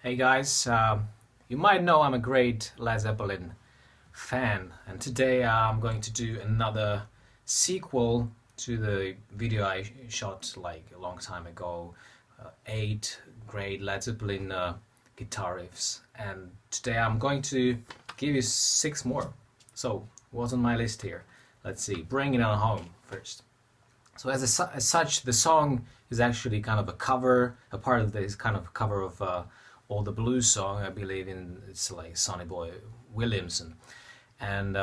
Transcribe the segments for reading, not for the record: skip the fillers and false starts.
Hey guys, you might know I'm a great Led Zeppelin fan, and today I'm going to do another sequel to the video I shot like a long time ago, 8 great Led Zeppelin guitar riffs, and today I'm going to give you 6 more. So what's on my list here? Let's see, Bring It On Home first. So as such, the song is actually kind of a cover. A part of this kind of a cover of all the blues song. I believe it's like Sonny Boy Williamson, and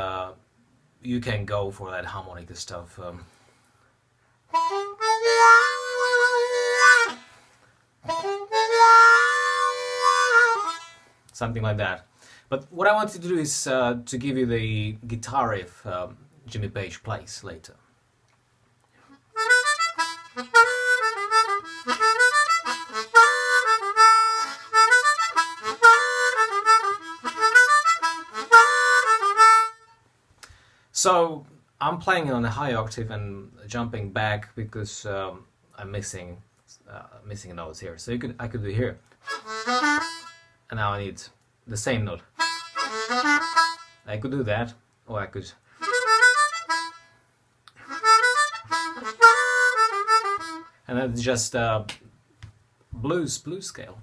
you can go for that harmonica stuff. Something like that. But what I want to do is to give you the guitar riff Jimmy Page plays later. So I'm playing on a high octave and jumping back because I'm missing notes here. So I could do here, and now I need the same note. I could do that, or I could. And that's just blues scale,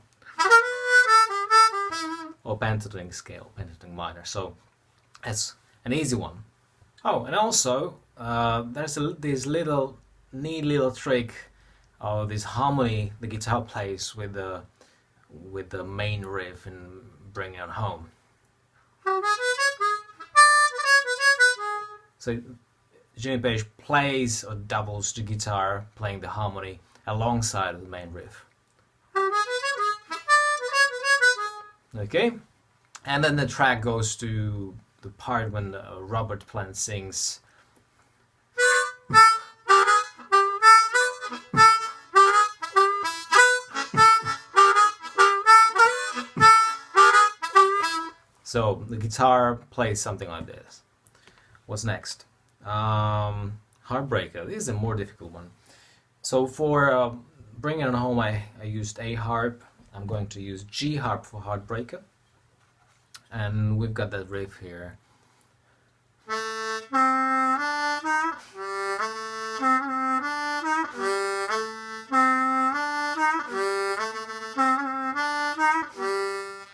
or pentatonic scale, pentatonic minor. So that's an easy one. Oh, and also there's this neat little trick of this harmony the guitar plays with the main riff and Bring It On Home. So Jimmy Page plays or doubles the guitar playing the harmony alongside the main riff. Okay, and then the track goes to the part when Robert Plant sings. So the guitar plays something like this. What's next? Heartbreaker. This is a more difficult one. So for Bring It On Home, I used A harp. I'm going to use G harp for Heartbreaker. And we've got that riff here.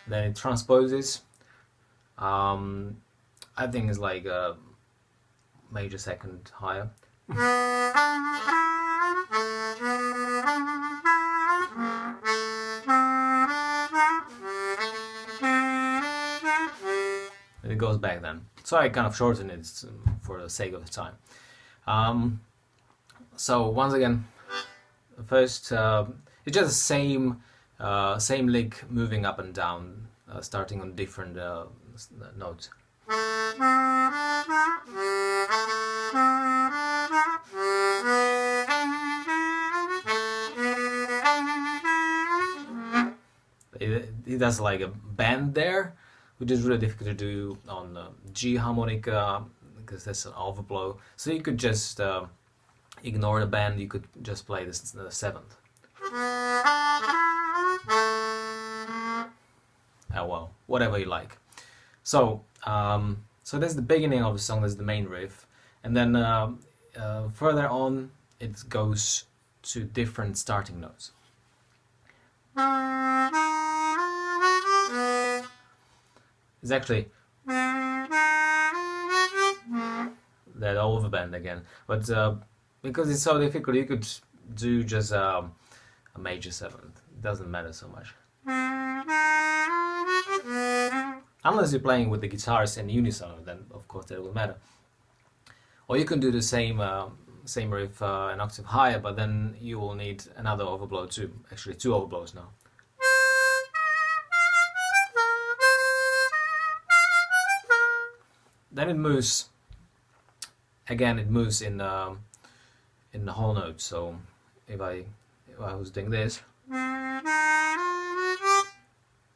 Then it transposes. I think it's like a major second higher. And it goes back then. So I kind of shorten it for the sake of the time. So once again, first it's just the same lick moving up and down, starting on different notes. It does like a bend there, which is really difficult to do on G harmonica because that's an overblow. So you could just ignore the bend. You could just play the 7th. Oh well, whatever you like. So so that's the beginning of the song. That's the main riff, and then further on it goes to different starting notes. It's actually that overbend again, but because it's so difficult, you could do just a major 7th. It doesn't matter so much, unless you're playing with the guitars in unison. Then of course that will matter. Or you can do the same riff an octave higher, but then you will need another overblow too. Actually, 2 overblows now. Then it moves. Again, it moves in the whole note. So if I was doing this,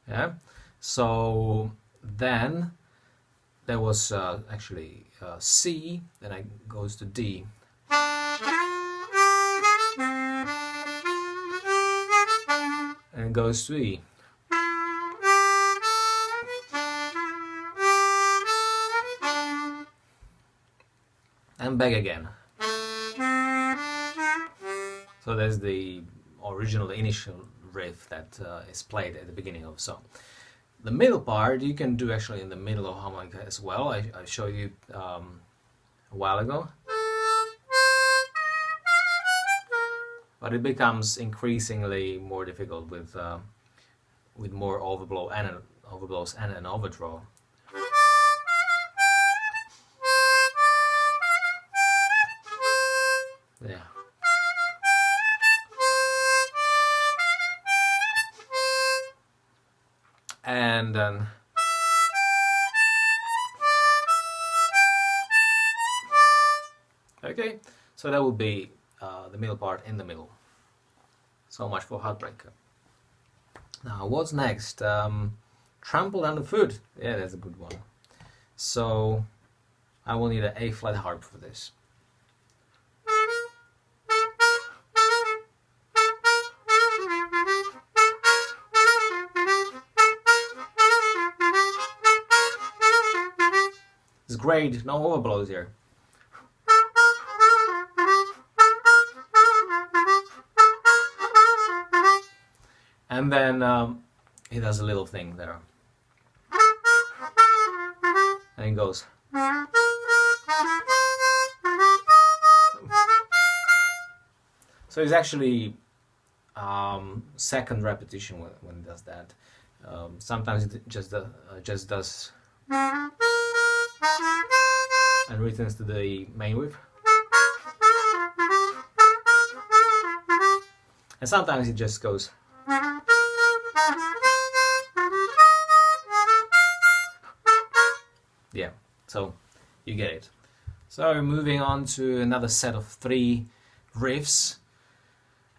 yeah. So then there was actually C. Then it goes to D. And it goes to E. back again. So there's the original initial riff that is played at the beginning of the song. The middle part you can do actually in the middle of harmonica as well. I showed you a while ago. But it becomes increasingly more difficult with more overblows and an overdraw. Yeah. And then okay, so that would be the middle part in the middle. So much for Heartbreaker. Now what's next? Trample underfoot. Yeah, that's a good one. So I will need an A flat harp for this. It's great, no overblows here. And then he does a little thing there. And it goes. So it's actually second repetition when it does that. Sometimes it just does and returns to the main riff. And sometimes it just goes. Yeah, so you get it. So moving on to another set of 3 riffs.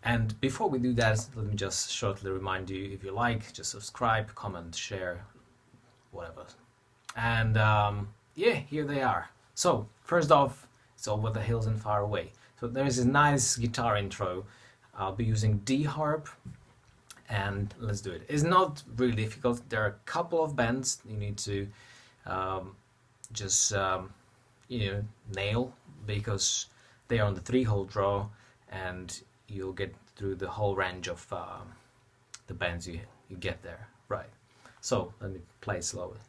And before we do that, let me just shortly remind you, if you like, just subscribe, comment, share, whatever. And yeah, here they are. So first off, it's Over the Hills and Far Away. So there's a nice guitar intro. I'll be using D harp, and let's do it. It's not really difficult. There are a couple of bends you need to just nail, because they are on the 3-hole draw, and you'll get through the whole range of the bends you get there. Right. So let me play slowly.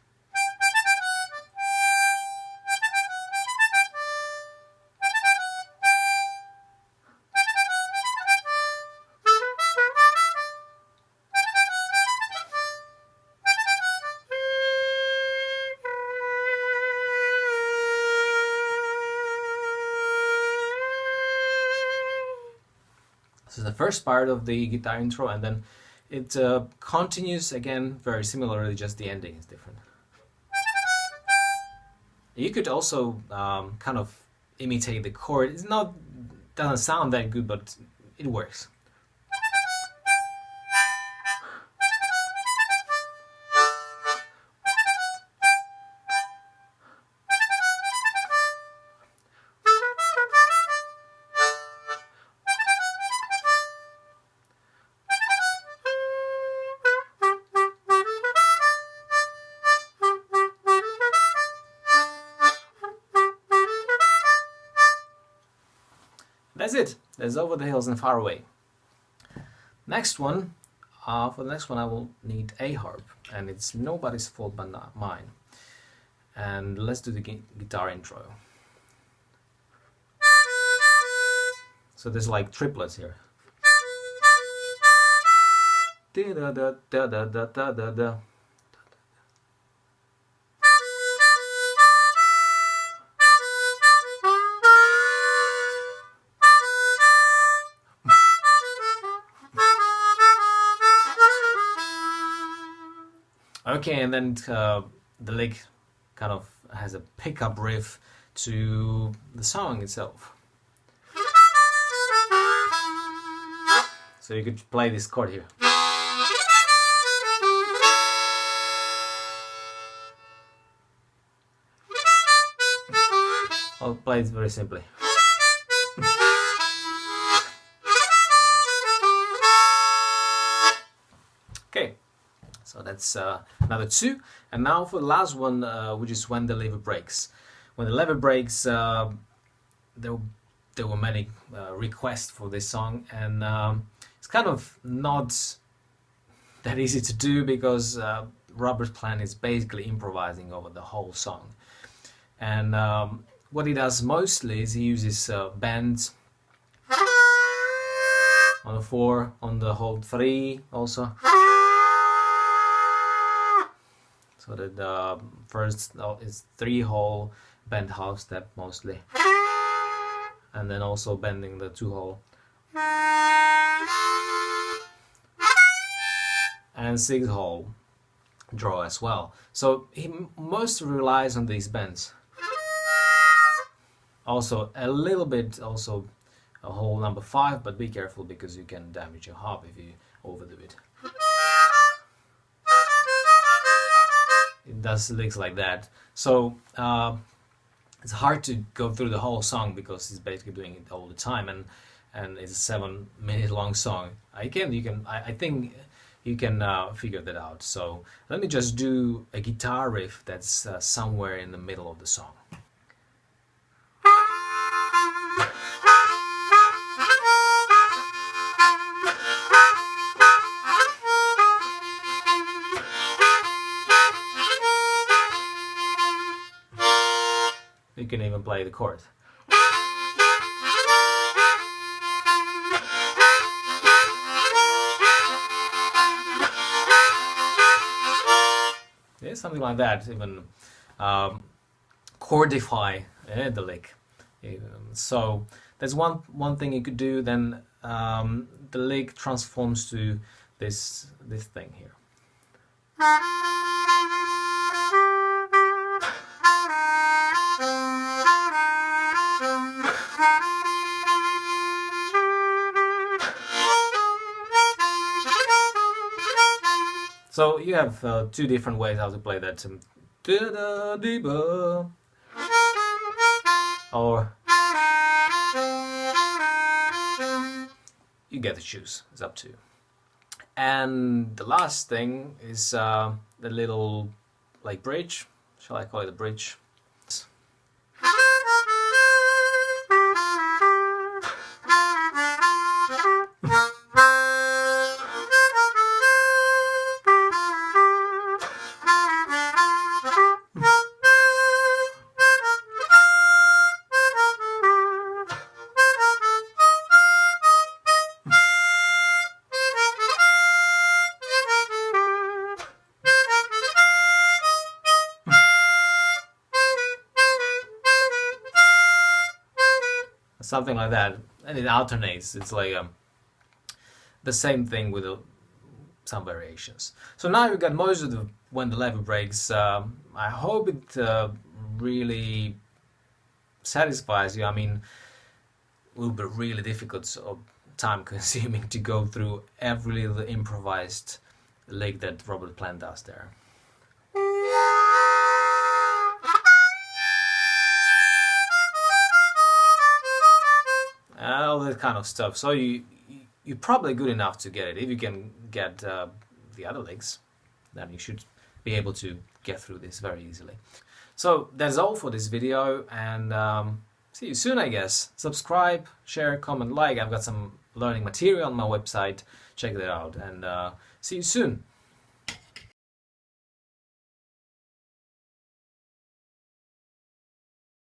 This is the first part of the guitar intro, and then it continues again very similarly, just the ending is different. You could also kind of imitate the chord. It's not, doesn't sound that good, but it works. That's it. That's Over the Hills and Far Away. Next one, for the next one I will need a harp, and it's Nobody's Fault But Not Mine. And let's do the guitar intro. So there's like triplets here. Da da da da da da da da. Okay, and then the lick kind of has a pickup riff to the song itself. So you could play this chord here. I'll play it very simply. Okay. So that's another 2, and now for the last one, which is When the Lever Breaks. When the lever breaks, there were many requests for this song, and it's kind of not that easy to do because Robert Plant is basically improvising over the whole song. And what he does mostly is he uses bends on the 4, on the whole 3 also. So that the first is 3-hole bend half step mostly, and then also bending the 2-hole and 6-hole draw as well. So he mostly relies on these bends. Also a little bit also a hole number 5, but be careful because you can damage your harp if you overdo it. It does licks like that. So it's hard to go through the whole song because he's basically doing it all the time, and it's a 7-minute long song. I think you can figure that out. So let me just do a guitar riff that's somewhere in the middle of the song. You can even play the chord. Yeah, something like that. Even chordify the lick. So there's one thing you could do. Then the lick transforms to this thing here. So you have 2 different ways how to play that. Or you get to choose. It's up to you. And the last thing is the little like bridge. Shall I call it a bridge? Something like that, and it alternates. It's like the same thing with some variations. So now you got most of the when the Levee breaks. I hope it really satisfies you. I mean, it will be really difficult or time consuming to go through every little improvised lick that Robert Plant does there. All that kind of stuff. So you're probably good enough to get it. If you can get the other licks, then you should be able to get through this very easily. So that's all for this video, and see you soon, I guess. Subscribe, share, comment, like. I've got some learning material on my website. Check that out, and see you soon.